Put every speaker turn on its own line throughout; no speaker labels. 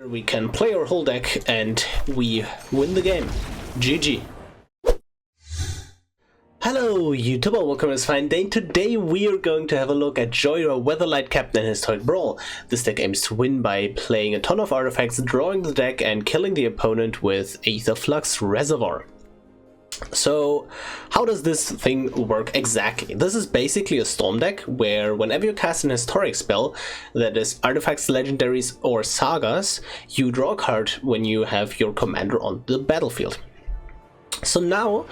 We can play our whole deck and we win the game. GG. Hello YouTuber, welcome to this fine day. Today we are going to have a look at Jhoira, Weatherlight Captain and Historic Brawl. This deck aims to win by playing a ton of artifacts, drawing the deck and killing the opponent with Essence Flux Reservoir. So how does this thing work exactly? This is basically a storm deck where whenever you cast an historic spell, that is artifacts, legendaries or sagas, you draw a card when you have your commander on the battlefield. So now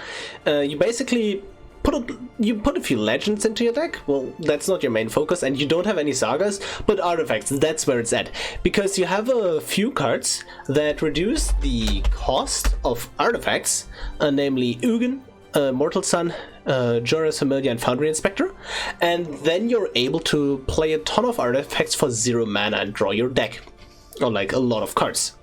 you basically put a few legends into your deck. Well, that's not your main focus, and you don't have any sagas, but artifacts, that's where it's at. Because you have a few cards that reduce the cost of artifacts, namely Ugin, Mortal Sun, Jhoira, Familiar, and Foundry Inspector, and then you're able to play a ton of artifacts for 0 mana and draw your deck, or like a lot of cards.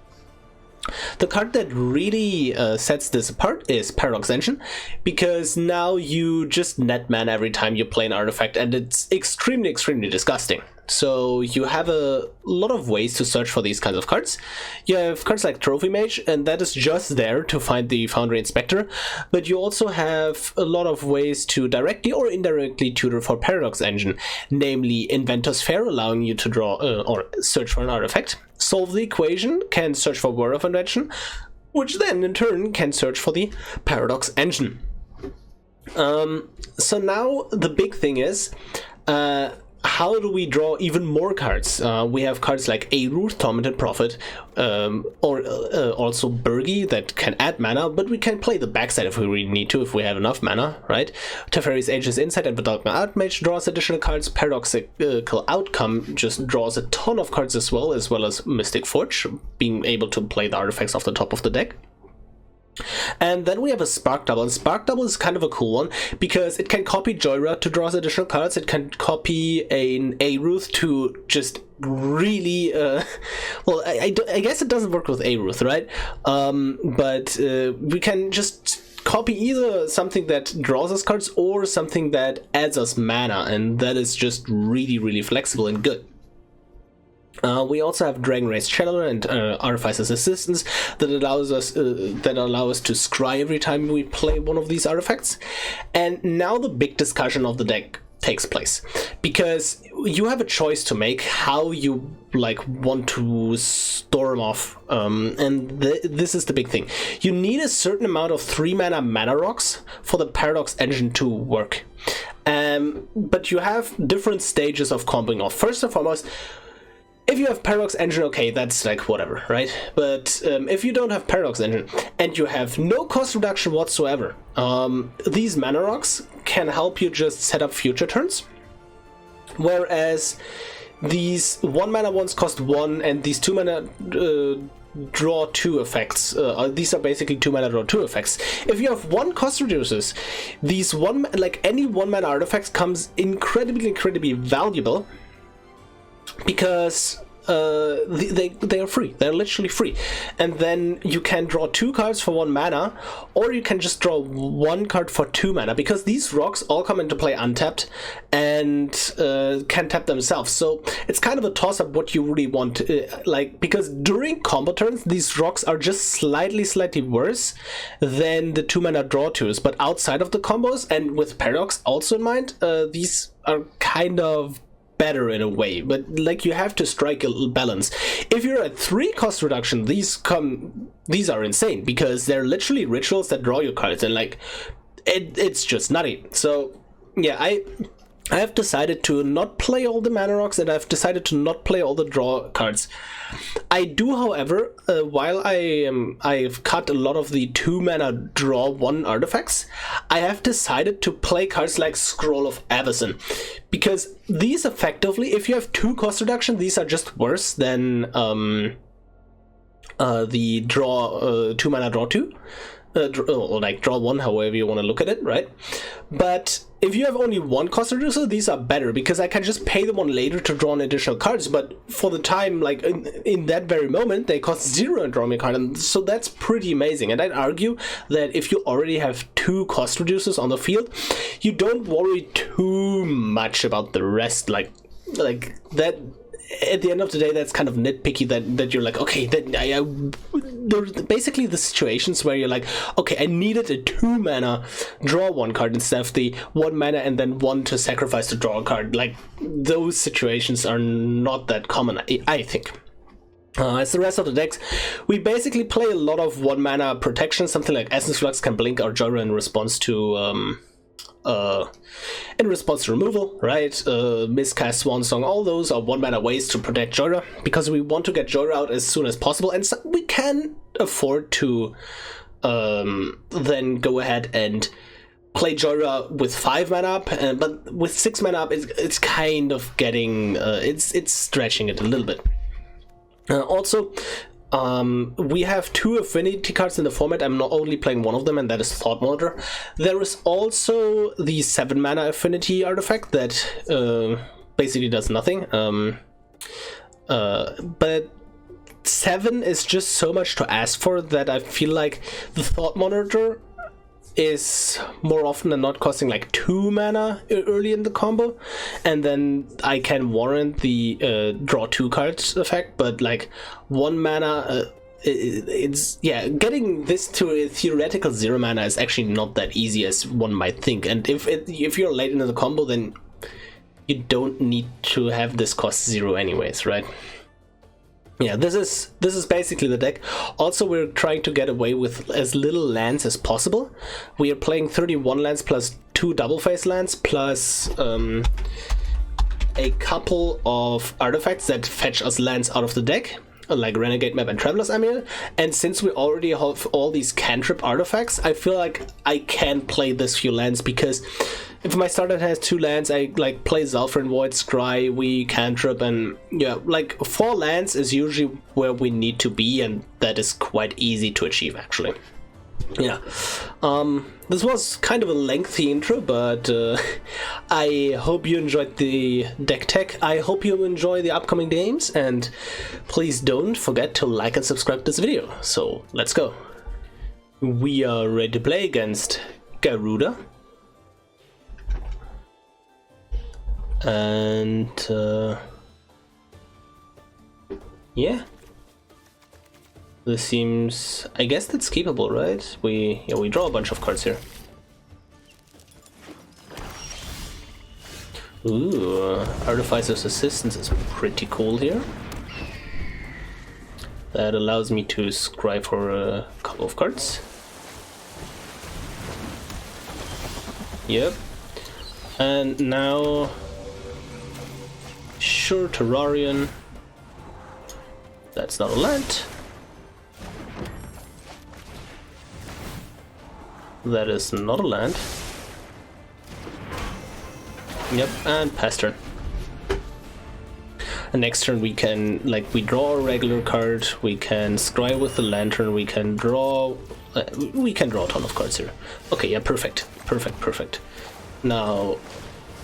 The card that really sets this apart is Paradox Engine, because now you just net mana every time you play an artifact, and it's extremely disgusting. So you have a lot of ways to search for these kinds of cards. You have cards like Trophy Mage, and that is just there to find the Foundry Inspector, but you also have a lot of ways to directly or indirectly tutor for Paradox Engine, namely Inventor's Fair, allowing you to draw or search for an artifact. Solve the Equation can search for Word of Invention, which then in turn can search for the Paradox Engine. So now the big thing is, how do we draw even more cards? We have cards like Aruth, Tormented Prophet, or also Birgi that can add mana, but we can play the backside if we really need to, if we have enough mana, right? Teferi's Aegis Insight and Vidalgma Archmage draws additional cards. Paradoxical Outcome just draws a ton of cards as well as Mystic Forge, being able to play the artifacts off the top of the deck. And then we have a Spark Double, and Spark Double is kind of a cool one because it can copy Jhoira to draw additional cards, it can copy an Aruth to just really, well, I guess it doesn't work with Aruth, right? But we can just copy either something that draws us cards or something that adds us mana, and that is just really flexible and good. We also have Dragon Race Channeler and Artificer's Assistance that allow us to scry every time we play one of these artifacts. And now the big discussion of the deck takes place, because you have a choice to make how you want to storm off, and this is the big thing. You need a certain amount of 3 mana rocks for the Paradox Engine to work, but you have different stages of comboing off. First and foremost, if you have Paradox Engine, okay, that's like whatever, right? But if you don't have Paradox Engine and you have no cost reduction whatsoever, these mana rocks can help you just set up future turns. Whereas these 1 mana ones cost 1, and these 2 mana draw 2 effects. These are basically 2 mana draw 2 effects. If you have 1 cost reduces, these any 1 mana artifacts comes incredibly valuable, because they are free. They're literally free, and then you can draw 2 cards for 1 mana, or you can just draw 1 card for 2 mana, because these rocks all come into play untapped and can tap themselves. So it's kind of a toss-up what you really want, because during combo turns these rocks are just slightly worse than the 2 mana draw 2s, but outside of the combos and with Paradox also in mind, these are kind of better in a way, but you have to strike a balance. If you're at 3 cost reduction, these are insane, because they're literally rituals that draw your cards, and it's just nutty. So yeah, I have decided to not play all the mana rocks, and I've decided to not play all the draw cards. I do, however, while I've cut a lot of the 2 mana draw 1 artifacts, I have decided to play cards like Scroll of Avacyn, because these effectively, if you have 2 cost reduction, these are just worse than the draw 2 mana draw 2. Or draw 1, however you want to look at it, right? But if you have only 1 cost reducer, these are better, because I can just pay them on later to draw an additional cards, but for the time, in that very moment, they cost 0 and draw me a card, and so that's pretty amazing. And I'd argue that if you already have 2 cost reducers on the field, you don't worry too much about the rest, like that. at the end of the day, that's kind of nitpicky that you're like, okay, then there's basically the situations where you're like, okay, I needed a 2 mana draw 1 card instead of the 1 mana and then 1 to sacrifice to draw a card. Like, those situations are not that common, I think. As the rest of the decks, we basically play a lot of 1 mana protection. Something like Essence Flux can blink our Jhoira in response to removal, right? Miscast, Swan Song, all those are 1 mana ways to protect Jhoira, because we want to get Jhoira out as soon as possible, and so we can afford to then go ahead and play Jhoira with 5 mana up, but with 6 mana up, it's kind of getting it's stretching it a little bit. Also, we have 2 affinity cards in the format. I'm not only playing one of them, and that is Thought Monitor. There is also the 7 mana affinity artifact that basically does nothing. But 7 is just so much to ask for that I feel like the Thought Monitor is more often than not costing like 2 mana early in the combo, and then I can warrant the draw 2 cards effect, but like 1 mana it's getting this to a theoretical 0 mana is actually not that easy as one might think. And if you're late into the combo, then you don't need to have this cost 0 anyways, right? Yeah, this is basically the deck. Also, we're trying to get away with as little lands as possible. We are playing 31 lands plus 2 double face lands plus a couple of artifacts that fetch us lands out of the deck, like Renegade Map and Traveler's Amulet. And since we already have all these cantrip artifacts, I feel like I can play this few lands, because if my starter has 2 lands, I like play Zalfrin Void, Scry, we cantrip, and yeah, like 4 lands is usually where we need to be, and that is quite easy to achieve actually. Yeah, this was kind of a lengthy intro, but I hope you enjoyed the deck tech. I hope you enjoy the upcoming games, and please don't forget to like and subscribe to this video. So let's go. We are ready to play against Garuda. And yeah, this seems, I guess that's keepable, right? We draw a bunch of cards here. Ooh, Artificer's Assistance is pretty cool here. That allows me to scry for a couple of cards. Yep. And now, sure, Terrarion. That's not a land. That is not a land. Yep, and pass turn. And next turn we can, like, we draw a regular card, we can scry with the lantern, we can draw a ton of cards here. Okay, yeah, perfect. Perfect. Now,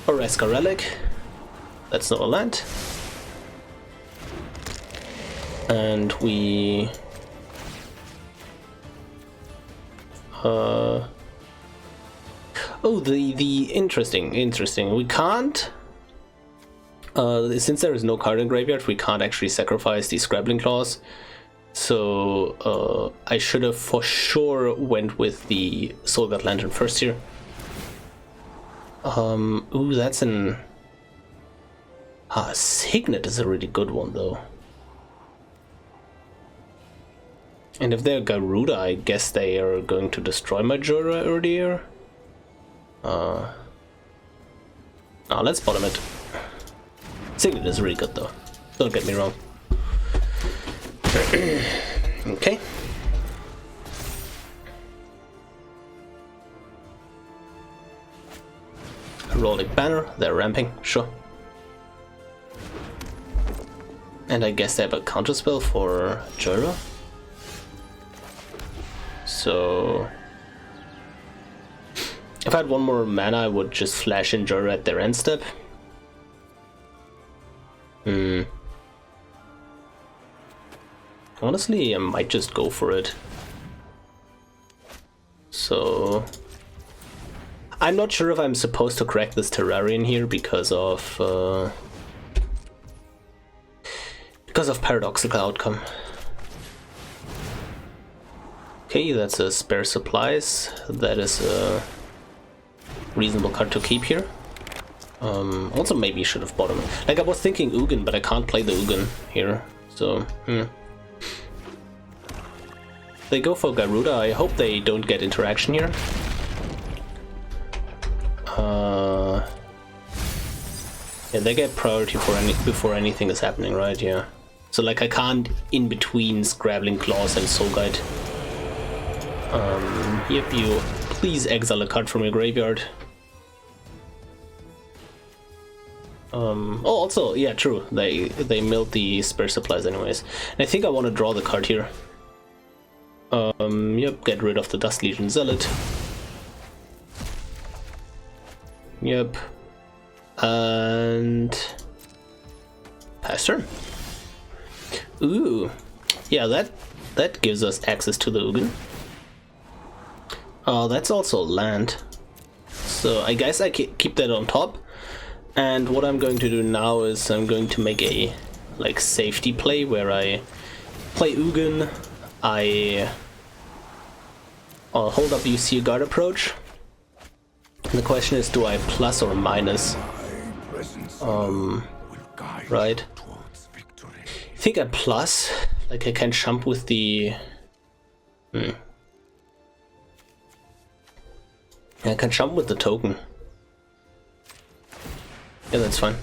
Orazca Relic. That's not a land. And we oh, the interesting. We can't since there is no card in graveyard, we can't actually sacrifice the Scrabbling Claws. So I should have for sure went with the Soulguard Lantern first here. Ooh, that's an Signet is a really good one though. And if they're Garuda, I guess they are going to destroy my Jhoira earlier. Now let's bottom it. Signet is really good though, don't get me wrong. Okay. Rolling Banner, they're ramping, sure. And I guess they have a counterspell for Jhoira. So if I had 1 more mana, I would just flash in Jhoira at their end step. Honestly, I might just go for it. So I'm not sure if I'm supposed to crack this Terrarion here because of because of paradoxical outcome. Okay, that's a spare supplies. That is a reasonable card to keep here. Also maybe should have bought him. Like I was thinking Ugin, but I can't play the Ugin here. So, They go for Garuda. I hope they don't get interaction here. Yeah, they get priority for before anything is happening, right? Yeah. So like I can't in between Scrabbling Claws and Soul Guide. Yep, you please exile a card from your graveyard. Oh, also, yeah, true. They milled the spare supplies anyways. And I think I want to draw the card here. Yep, get rid of the Dust Legion Zealot. Yep. And pass turn. Ooh. Yeah, that gives us access to the Ugin. That's also land. So I guess I keep that on top. And what I'm going to do now is I'm going to make a like safety play where I play Ugin. I'll hold up UC guard approach. And the question is, do I plus or minus? Right. I think I plus, like I can jump with the. I can jump with the token. Yeah, that's fine.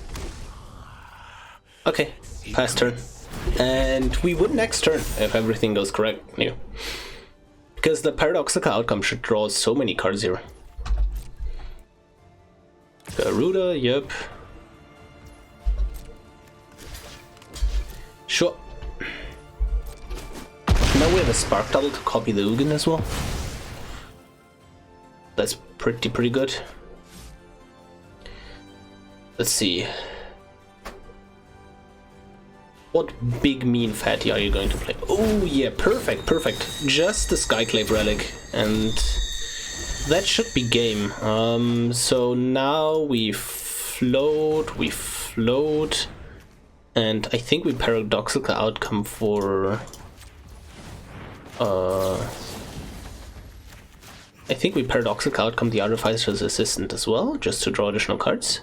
Okay, pass turn. And we win next turn if everything goes correct. Yeah. Because the paradoxical outcome should draw so many cards here. Garuda, yep. Sure. Now we have a Spark Double to copy the Ugin as well. That's pretty good. Let's see. What big mean fatty are you going to play? Oh yeah, perfect. Just the Skyclave Relic, and that should be game. So now we float, and I think we paradoxical outcome for. I think we paradoxical outcome the Artificer's Assistant as well, just to draw additional cards.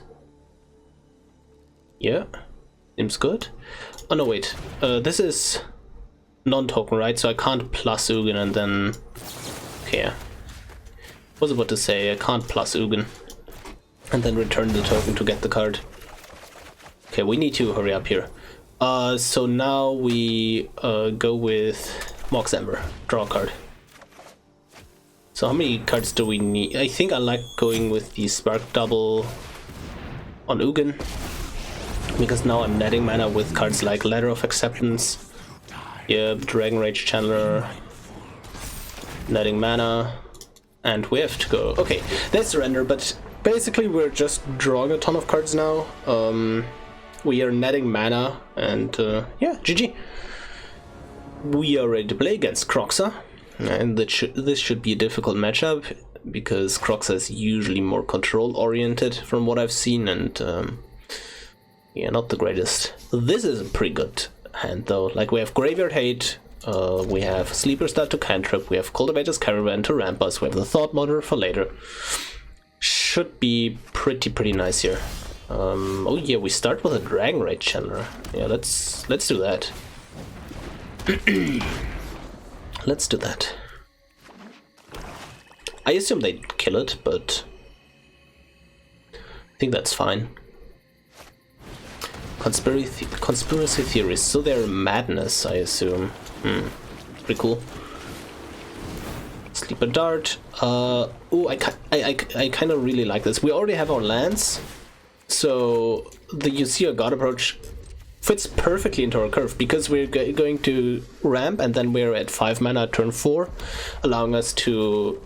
Yeah, seems good. Oh no, wait. This is non-token, right? So I can't plus Ugin and then. Okay. I was about to say I can't plus Ugin and then return the token to get the card. Okay, we need to hurry up here. So now we go with Mox Amber. Draw a card. So how many cards do we need? I think I like going with the Spark Double on Ugin, because now I'm netting mana with cards like Ladder of Acceptance, yep, Dragon Rage Channeler, netting mana, and we have to go. Okay, they surrender, but basically we're just drawing a ton of cards now. We are netting mana, and yeah, GG. We are ready to play against Kroxa, and this should be a difficult matchup, because Kroxa is usually more control-oriented from what I've seen, and yeah, not the greatest. This is a pretty good hand though. Like we have Graveyard Hate, we have Sleeper Start to cantrip, we have Cultivator's Caravan to ramp us, we have the Thought Mother for later. Should be pretty nice here. Oh yeah, we start with a Dragon Rage Channeler. Yeah, let's do that. Let's do that. I assume they'd kill it, but I think that's fine. Conspiracy theories, so they're madness, I assume. Pretty cool. Sleeper Dart. Oh, I kind of really like this. We already have our lands, so the Usia God approach fits perfectly into our curve, because we're going to ramp and then we're at 5 mana at turn 4, allowing us to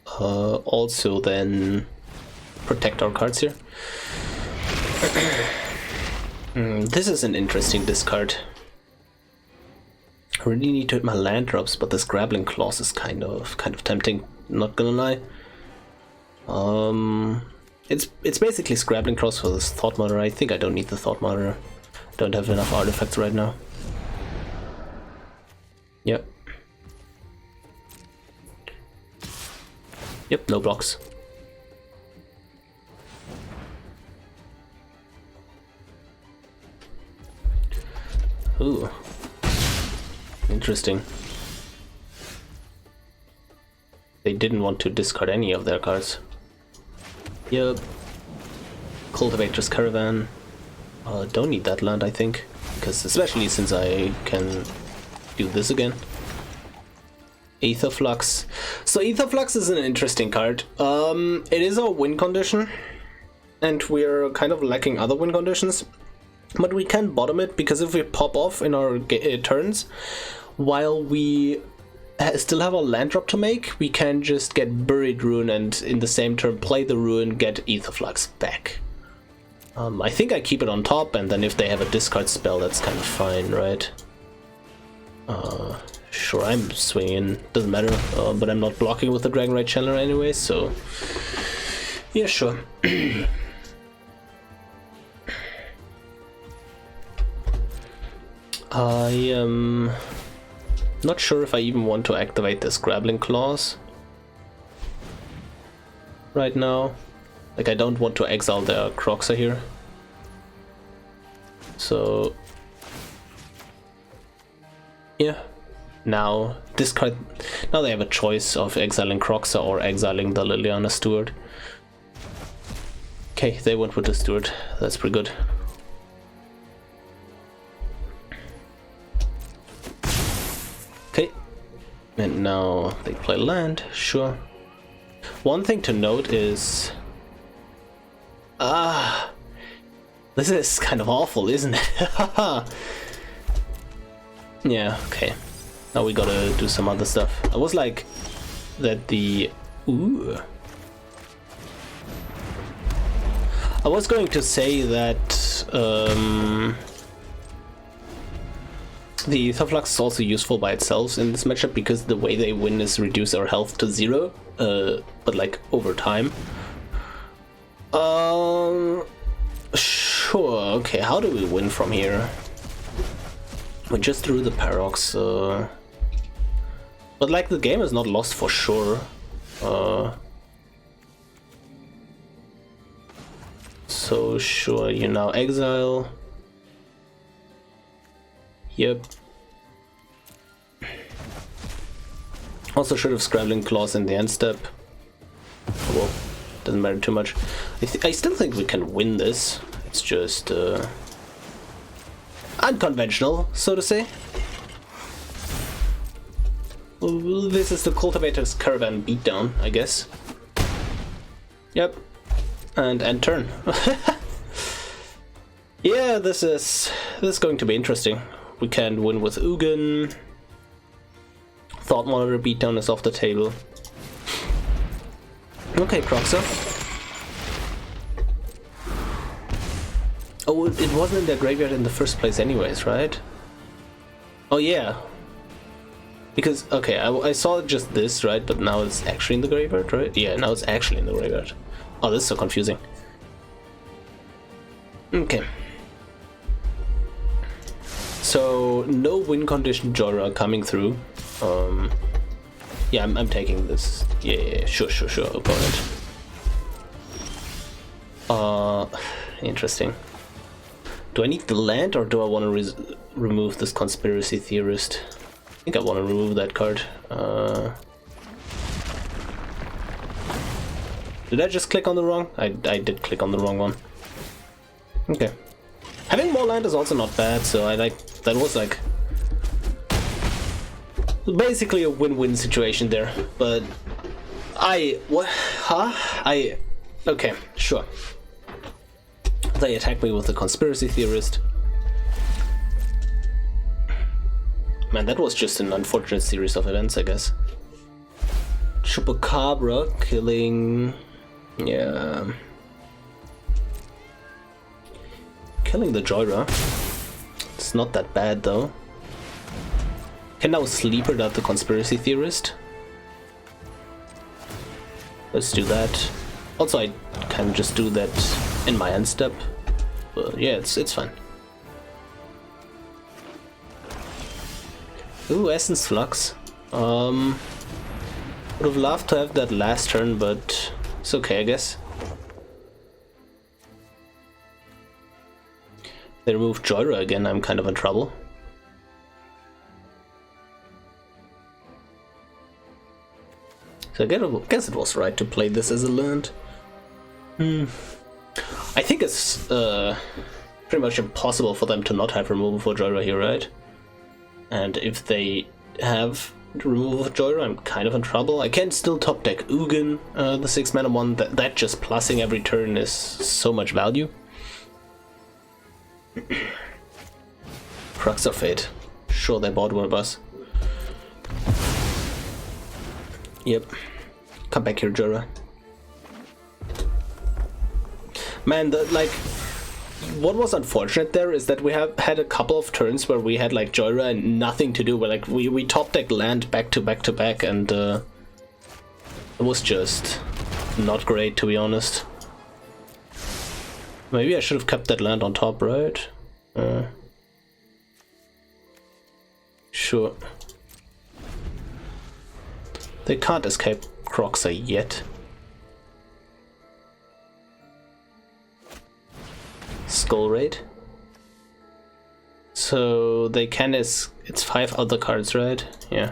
also then protect our cards here. This is an interesting discard. I really need to hit my land drops, but this Grappling Claws is kind of tempting, not gonna lie. It's basically Scrabbling Cross for this Thought Monitor. I think I don't need the Thought Monitor. Don't have enough artifacts right now. Yep. Yep, no blocks. Ooh. Interesting. They didn't want to discard any of their cards. Yep. Cultivator's Caravan. Don't need that land, I think. Because especially since I can do this again. Aether Flux. So Aether Flux is an interesting card. It is a win condition. And we're kind of lacking other win conditions. But we can bottom it, because if we pop off in our turns, while we still have a land drop to make, we can just get Buried Ruin and in the same turn play the Ruin, get Aether Flux back. I think I keep it on top, and then if they have a discard spell, that's kind of fine, right? Sure, I'm swinging, doesn't matter, but I'm not blocking with the Dragonite Channeler anyway, so yeah, sure. I am not sure if I even want to activate this Grappling Claws right now. Like, I don't want to exile their Croxa here. So yeah, now discard. Now they have a choice of exiling Croxa or exiling the Liliana Steward. Okay, they went with the Steward. That's pretty good. Okay, and now they play land, sure. One thing to note is... this is kind of awful, isn't it? Yeah, okay. Now we gotta do some other stuff. I was like... that the... Ooh. I was going to say that... the Aether Flux is also useful by itself in this matchup, because the way they win is reduce our health to 0, but like over time. Sure, okay, how do we win from here? We just drew the Parox, but like the game is not lost for sure. So sure, you now exile. Yep. Also should have Scrabbling Claws in the end step. Well, doesn't matter too much. I still think we can win this. It's just unconventional, so to say. Well, this is the Cultivator's Caravan beatdown, I guess. Yep. And end turn. Yeah, this is going to be interesting. We can win with Ugin. Thought Monitor beatdown is off the table. Okay, Croxa. Oh, it wasn't in their graveyard in the first place anyways, right? Oh yeah. Because, okay, I saw just this, right? But now it's actually in the graveyard, right? Yeah, now it's actually in the graveyard. Oh, this is so confusing. Okay. So, no win condition Jhoira coming through. Yeah, I'm taking this. Yeah, sure, opponent. Interesting. Do I need the land, or do I want to remove this Conspiracy Theorist? I think I want to remove that card. Did I just click on the wrong? I did click on the wrong one. Okay. Having more land is also not bad, so that was like basically a win-win situation there. But okay, sure. They attack me with the Conspiracy Theorist. Man, that was just an unfortunate series of events, I guess. Chupacabra killing... yeah... killing the Jhoira. It's not that bad though. Can now Sleeper that the Conspiracy Theorist. Let's do that. Also, I can just do that in my end step. But yeah, it's fine. Ooh, Essence Flux. Would have loved to have that last turn, but it's okay, I guess. They removed Jhoira again, I'm kind of in trouble. So I guess it was right to play this as a land. I think it's pretty much impossible for them to not have removal for Jhoira here, right? And if they have removal for Jhoira, I'm kind of in trouble. I can still top deck Ugin, the 6 mana one. That just plussing every turn is so much value. Crux of Fate. Sure, they bought one of us. Yep. Come back here, Jhoira. Man, what was unfortunate there is that we have had a couple of turns where we had like Jhoira and nothing to do. Where like we top deck land back to back to back, and it was just not great, to be honest. Maybe I should have kept that land on top, right? Sure. They can't escape Croxa yet. Skull Raid. So they can it's 5 other cards, right? Yeah.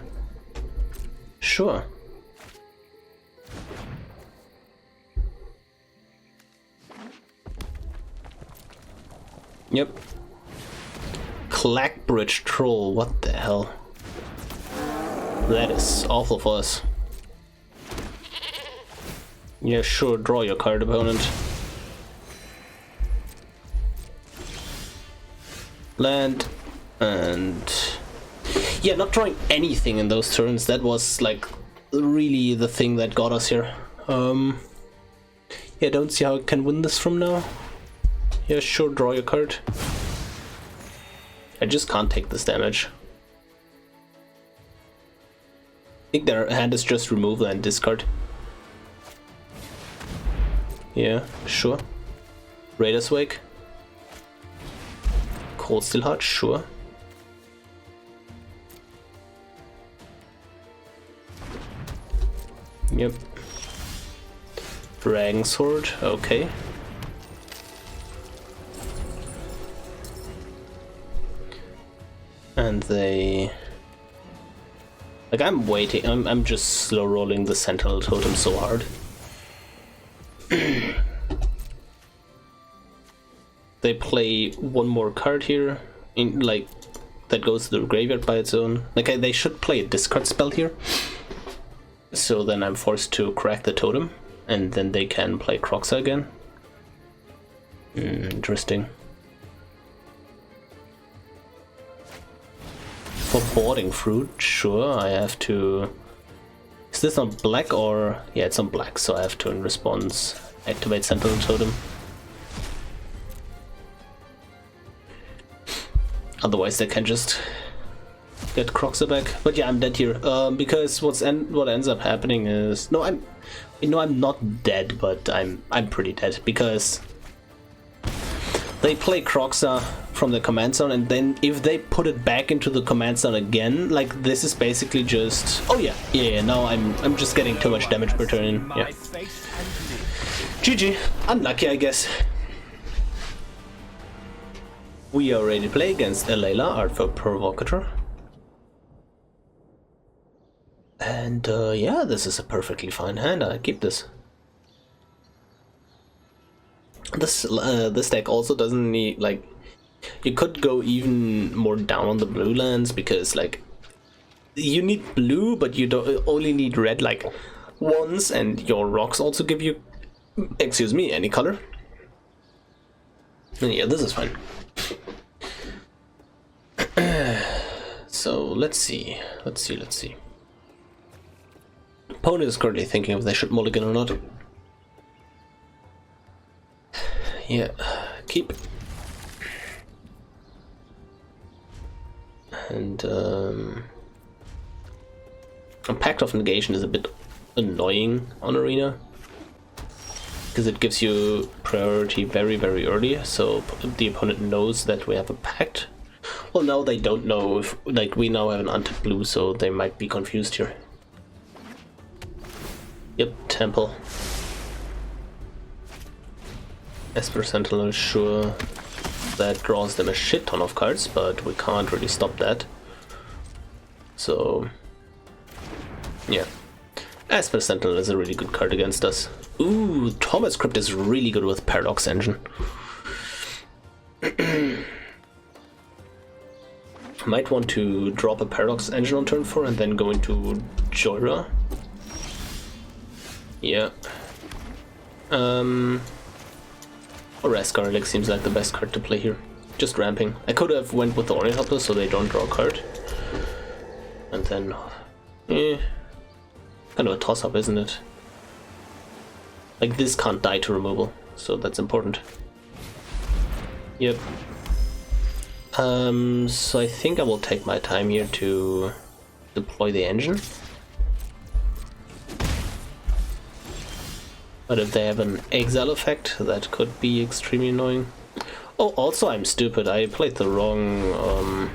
Sure. Yep. Clackbridge Troll, what the hell? That is awful for us. Yeah, sure, draw your card, opponent. Land, and yeah, not drawing anything in those turns. That was like really the thing that got us here. Yeah, don't see how I can win this from now. Yeah, sure, draw your card. I just can't take this damage. I think their hand is just removal and discard. Yeah, sure. Raider's Wake. Cold Steel Heart, sure. Yep. Dragon Sword, okay. And they... Like, I'm waiting, I'm just slow rolling the Sentinel Totem so hard. They play one more card here, in like that goes to the graveyard by its own. Like they should play a discard spell here. So then I'm forced to crack the totem, and then they can play Croxa again. Interesting. For boarding fruit, sure, I have to... Is this on black or... Yeah, it's on black, so I have to in response activate Sentinel Totem. Otherwise they can just get Croxa back. But yeah, I'm dead here. Because what ends up happening is... No, I'm not dead, but I'm pretty dead. Because they play Croxa from the command zone, and then if they put it back into the command zone again, like this is basically just... Oh yeah, now I'm just getting too much damage per turn. Yeah. GG. Unlucky, I guess. We are ready to play against Alayla, Artful Provocator. And yeah, this is a perfectly fine hand. I keep this. This deck also doesn't need, like, you could go even more down on the blue lands, because like you need blue, but you don't only need red like once, and your rocks also give you, excuse me, any color. And yeah, this is fine. So let's see. Opponent is currently thinking if they should mulligan or not. Yeah, keep. And a Pact of Negation is a bit annoying on Arena. because it gives you priority very, very early, so the opponent knows that we have a pact. Well, now they don't know if, like, we now have an untapped blue, so they might be confused here. Yep, Temple. Esper Sentinel, sure, that draws them a shit ton of cards, but we can't really stop that. So, yeah. Esper Sentinel is a really good card against us. Ooh, Thomas Crypt is really good with Paradox Engine. Might want to drop a Paradox Engine on turn 4 and then go into Jhoira. Yeah. Orazca Relic seems like the best card to play here. Just ramping. I could have went with the Ornithopter so they don't draw a card. And then... kind of a toss-up, isn't it? Like, this can't die to removal, so that's important. Yep. So I think I will take my time here to deploy the engine. But if they have an exile effect, that could be extremely annoying. Oh, also I'm stupid, I played the wrong,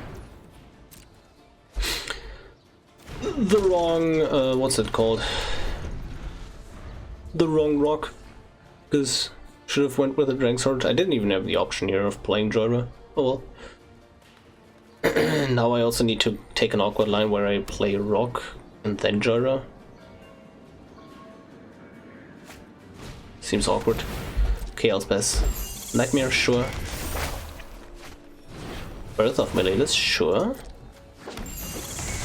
what's it called? The wrong rock. Because should have went with a Drang Sword. I didn't even have the option here of playing Jhoira. Oh well. Now I also need to take an awkward line where I play rock and then Jhoira. Seems awkward. Okay, Elspeth. Nightmare, sure. Birth of Meletis, sure.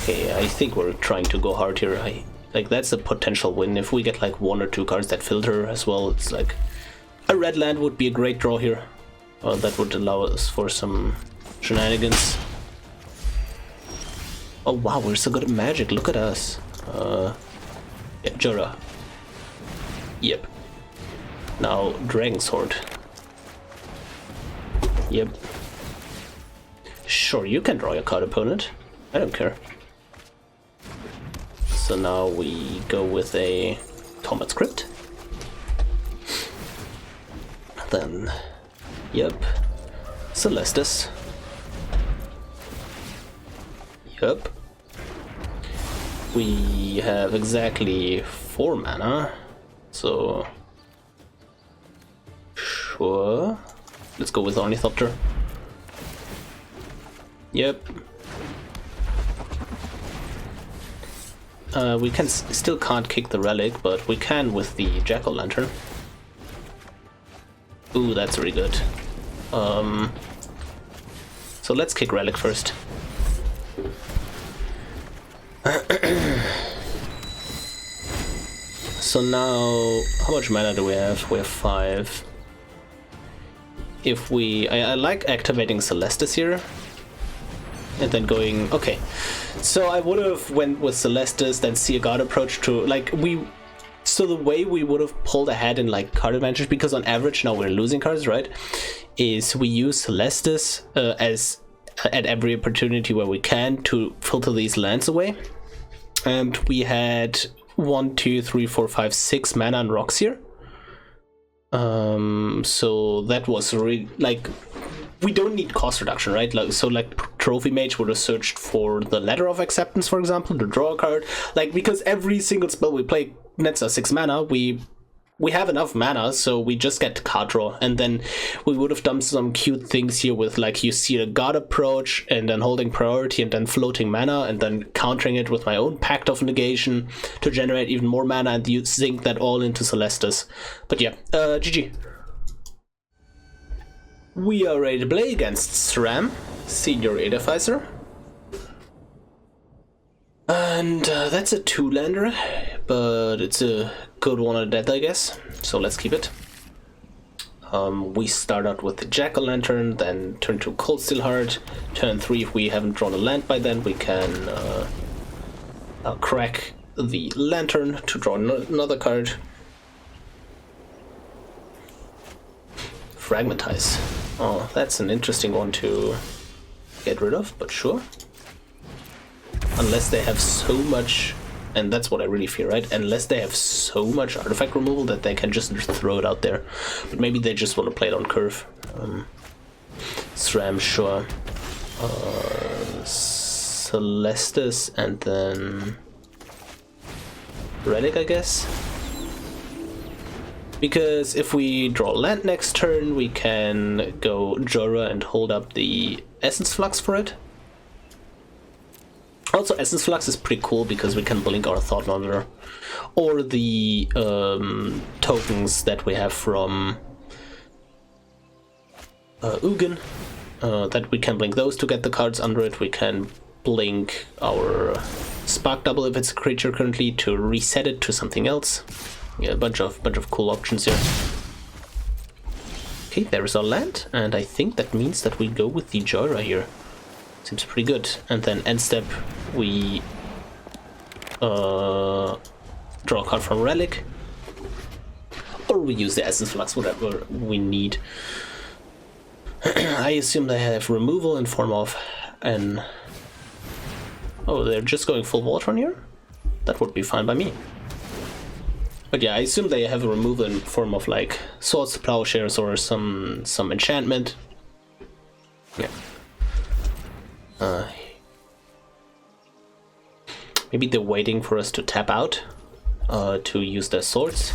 Okay, I think we're trying to go hard here. Like, that's a potential win. If we get like 1 or 2 cards that filter as well, it's like a red land would be a great draw here. That would allow us for some shenanigans. Oh wow, we're so good at magic, look at us. Yeah, Jhoira. Yep. Now, Dragon Sword. Yep. Sure, you can draw your card, opponent. I don't care. So now we go with a Thomas Crypt. Then, yep. Celestis. Yep. We have exactly 4 mana, so sure. Let's go with Ornithopter. Yep. We can still can't kick the Relic, but we can with the Jack-o'-lantern. Ooh, that's really good. So let's kick Relic first. So now, how much mana do we have? We have 5. If we... I like activating Celestis here. And then going... Okay. So I would have went with Celestis, then see a God approach to... Like, we... So the way we would have pulled ahead in, like, card advantage, because on average now we're losing cards, right? Is we use Celestis as... at every opportunity where we can to filter these lands away. And we had 1, 2, 3, 4, 5, 6 mana and rocks here. So that was really, like, we don't need cost reduction, right? Like, so like Trophy Mage would have searched for the Letter of Acceptance, for example, to draw a card. Like, because every single spell we play nets us 6 mana, we have enough mana, so we just get card draw, and then we would have done some cute things here with, like, you see a God approach, and then holding priority, and then floating mana, and then countering it with my own Pact of Negation to generate even more mana, and you sink that all into Celestis. But yeah, GG. We are ready to play against SRAM, Senior Artificer. And that's a 2-lander, but it's a good one at that, I guess. So let's keep it. We start out with the Jack-o'-lantern, then turn to Cold Steel Heart. Turn 3, if we haven't drawn a land by then, we can crack the Lantern to draw another card. Fragmentize. Oh, that's an interesting one to get rid of, but sure. Unless they have so much And that's what I really fear, right? Unless they have so much artifact removal that they can just throw it out there. But maybe they just want to play it on curve. SRAM, sure. Celestis and then Relic, I guess. Because if we draw land next turn, we can go Jhoira and hold up the Essence Flux for it. Also, Essence Flux is pretty cool because we can blink our Thought Monitor. Or the tokens that we have from Ugin. That we can blink those to get the cards under it. We can blink our Spark Double if it's a creature currently to reset it to something else. Yeah, a bunch of cool options here. Okay, there is our land, and I think that means that we go with the Jhoira here. Seems pretty good. And then end step, we draw a card from Relic, or we use the Essence Flux, whatever we need. I assume they have removal in form of an... Oh, they're just going full Voltron here? That would be fine by me. But yeah, I assume they have a removal in form of like Swords to Plowshares or some enchantment. Yeah. Maybe they're waiting for us to tap out to use their swords.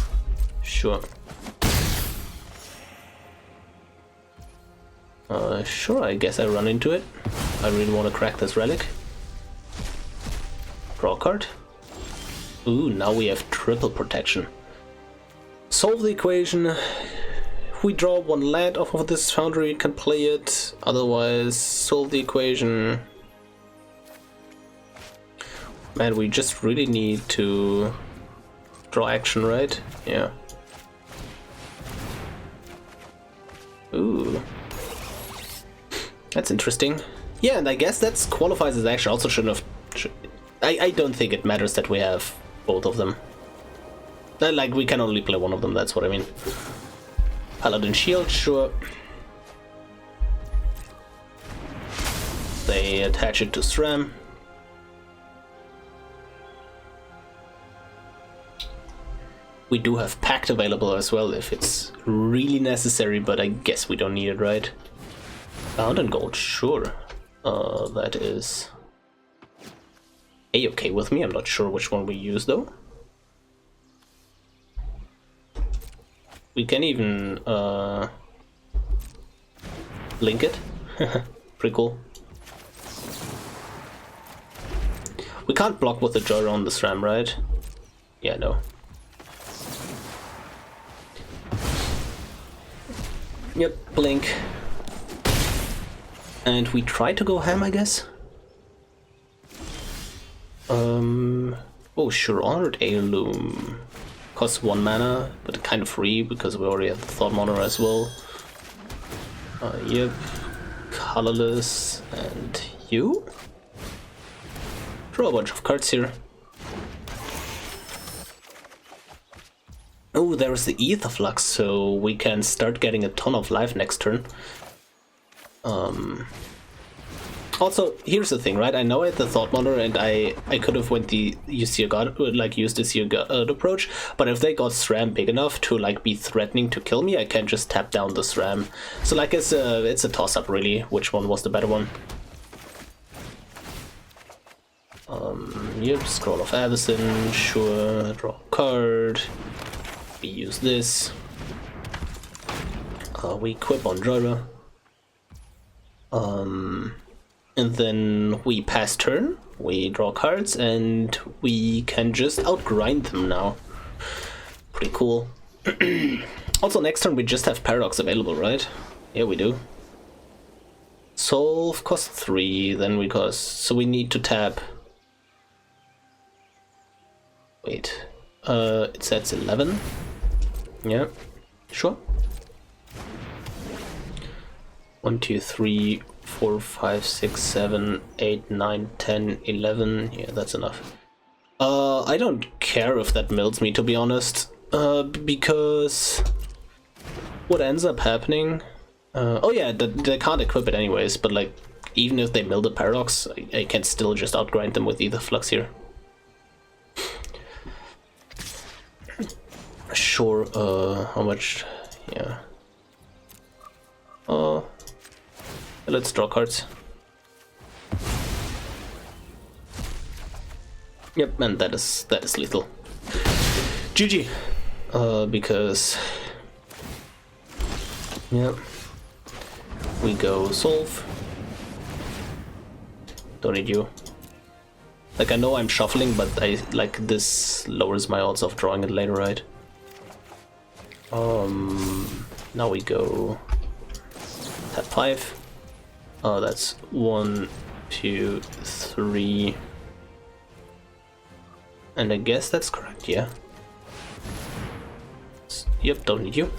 Sure. Sure, I guess I run into it. I really want to crack this Relic. Draw a card. Ooh, now we have triple protection. Solve the equation. If we draw one land off of this foundry, we can play it. Otherwise, solve the equation. Man, we just really need to draw action, right? Yeah. Ooh. That's interesting. Yeah, and I guess that qualifies as action. Also shouldn't have... I don't think it matters that we have both of them. Like, we can only play one of them, that's what I mean. Paladin Shield, sure. They attach it to SRAM. We do have Pact available as well if it's really necessary, but I guess we don't need it, right? Bound and Gold, sure. That is A-okay with me. I'm not sure which one we use though. We can even link it. Pretty cool. We can't block with the Jhoira on this RAM, right? Yeah, no. Yep, blink. And we try to go ham, I guess. Oh, sure, Honored Heirloom. Costs 1 mana, but kind of free because we already have the Thought Monitor as well. Yep. Colorless, and you? Draw a bunch of cards here. Oh, there's the Aether Flux, so we can start getting a ton of life next turn. Also, here's the thing, right? I know I had the Thought Monitor and I could have went the used the Seer God approach, but if they got SRAM big enough to like be threatening to kill me, I can just tap down the SRAM. So like it's a toss-up really, which one was the better one. Yep, Scroll of Avacyn, sure, draw a card. We use this. We equip on Jhoira. And then we pass turn, we draw cards, and we can just outgrind them now. Pretty cool. Also, next turn we just have Paradox available, right? Yeah, we do. Solve costs 3, then we cost... So we need to tap... Wait. It sets 11. Yeah, sure. 1, 2, 3, 4, 5, 6, 7, 8, 9, 10, 11. Yeah, that's enough. I don't care if that mills me, to be honest. Because what ends up happening... oh yeah, they can't equip it anyways, but like, even if they mill the Paradox, I can still just outgrind them with Aether Flux here. Sure, how much? Yeah. Let's draw cards. Yep, and that is lethal. GG. Because yeah, we go solve. Don't need you. Like, I know I'm shuffling, but I like this lowers my odds of drawing it later, right? Now we go tap 5. Oh, that's 1, 2, 3. And I guess that's correct, yeah. Yep, don't need you.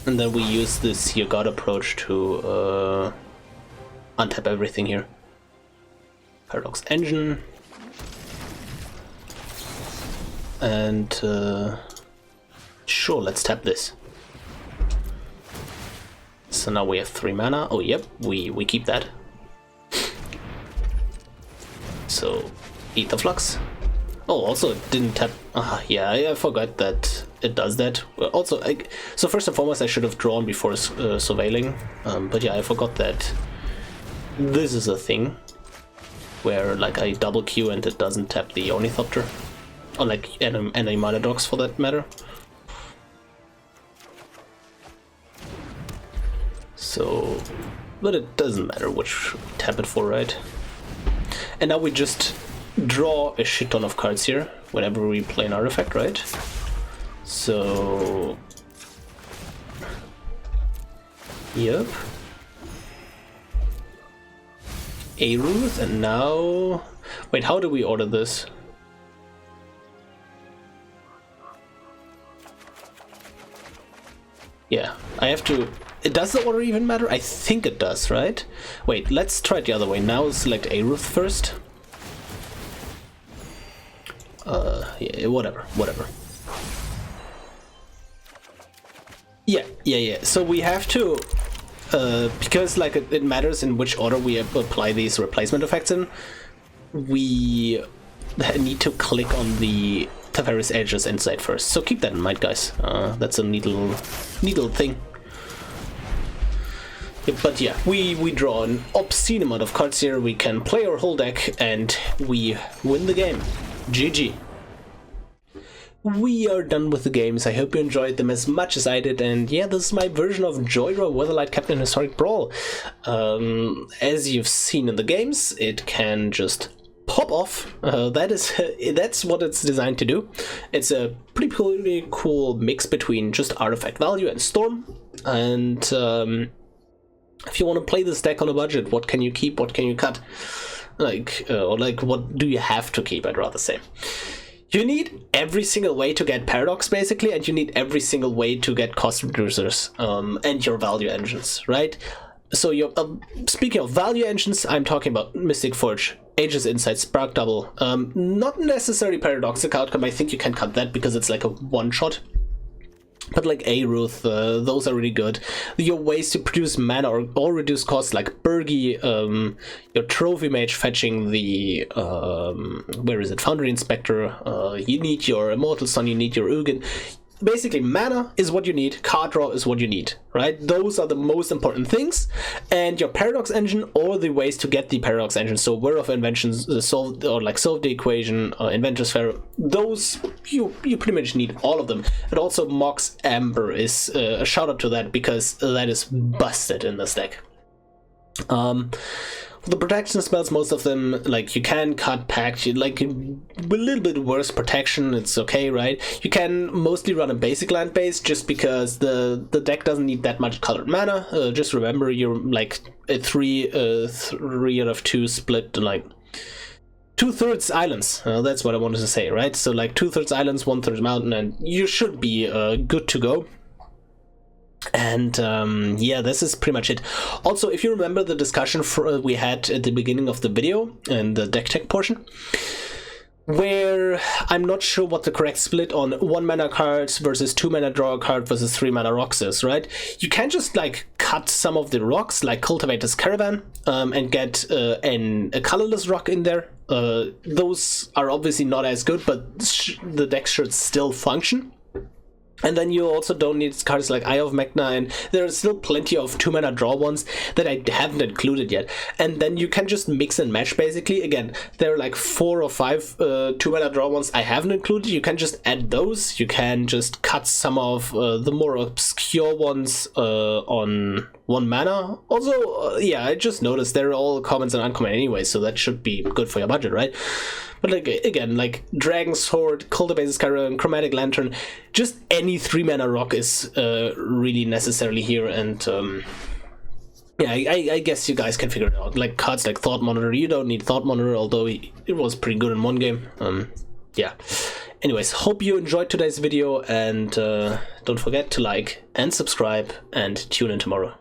And then we use this you got approach to untap everything here. Paradox Engine. And sure, let's tap this. So now we have 3 mana. Oh yep, we keep that. So Ether Flux. Oh, also it didn't tap. Yeah, I forgot that it does that. Also, so first and foremost, I should have drawn before surveilling. But yeah, I forgot that this is a thing where like I double Q and it doesn't tap the Ornithopter, or like any Mana Dogs for that matter. So, but it doesn't matter which we tap it for, right? And now we just draw a shit ton of cards here whenever we play an artifact, right? So, yep. Aruth, and now... Wait, how do we order this? Yeah, I have to... Does the order even matter? I think it does, right? Wait, let's try it the other way. Now select Aruth first. Yeah, whatever. Yeah. So we have to... because like it matters in which order we apply these replacement effects in, we need to click on the Teferi's Edges inside first. So keep that in mind, guys. That's a neat little thing. Yeah, but yeah, we draw an obscene amount of cards here. We can play our whole deck and we win the game. GG. We are done with the games. I hope you enjoyed them as much as I did, and yeah, this is my version of Jhoira Weatherlight Captain Historic Brawl. As you've seen in the games, it can just pop off. That's what it's designed to do. It's a pretty cool mix between just artifact value and storm. And if you want to play this deck on a budget, what can you keep? What can you cut? Or what do you have to keep? I'd rather say. You need every single way to get Paradox, basically, and you need every single way to get cost reducers and your value engines, right? So you're speaking of value engines, I'm talking about Mystic Forge, Aegis Insight, Spark Double. Not necessarily Paradoxic outcome. I think you can cut that because it's like a one-shot. But like Aruth, those are really good. Your ways to produce mana or reduce costs, like Birgi, your Trophy Mage fetching the where is it? Foundry Inspector. You need your Immortal Sun. You need your Ugin. Basically, mana is what you need. Card draw is what you need, right? Those are the most important things. And your Paradox Engine, or the ways to get the Paradox Engine. So, Whir of Inventions, solve the equation, Inventor's Sphere. Those you pretty much need all of them. And also, Mox Amber is a shout out to that because that is busted in this deck. The protection spells, most of them, like, you can cut Pact, like, a little bit worse protection, it's okay, right? You can mostly run a basic land base just because the deck doesn't need that much colored mana. Just remember, you're, like, a 3 out of 2 split, like, 2/3 islands. That's what I wanted to say, right? So, like, 2/3 islands, 1/3 mountain, and you should be good to go. And yeah, this is pretty much it. Also, if you remember the discussion we had at the beginning of the video and the deck tech portion, where I'm not sure what the correct split on 1 mana cards versus 2 mana draw a card versus 3 mana rocks is, right? You can just like cut some of the rocks, like Cultivator's Caravan, and get a colorless rock in there. Those are obviously not as good, but the deck should still function. And then you also don't need cards like Eye of Magna, and there are still plenty of 2-mana draw ones that I haven't included yet. And then you can just mix and match, basically. Again, there are like 4 or 5 2-mana draw ones I haven't included. You can just add those. You can just cut some of the more obscure ones on 1 mana. Also, yeah, I just noticed they're all commons and uncommon anyway, so that should be good for your budget, right? But like, again, like Dragon's Hoard, Cultivator, Caravan, Chromatic Lantern, just any 3-mana rock is really necessarily here. And yeah, I guess you guys can figure it out. Like cards like Thought Monitor, you don't need Thought Monitor, although it was pretty good in one game. Yeah. Anyways, hope you enjoyed today's video, and don't forget to like and subscribe and tune in tomorrow.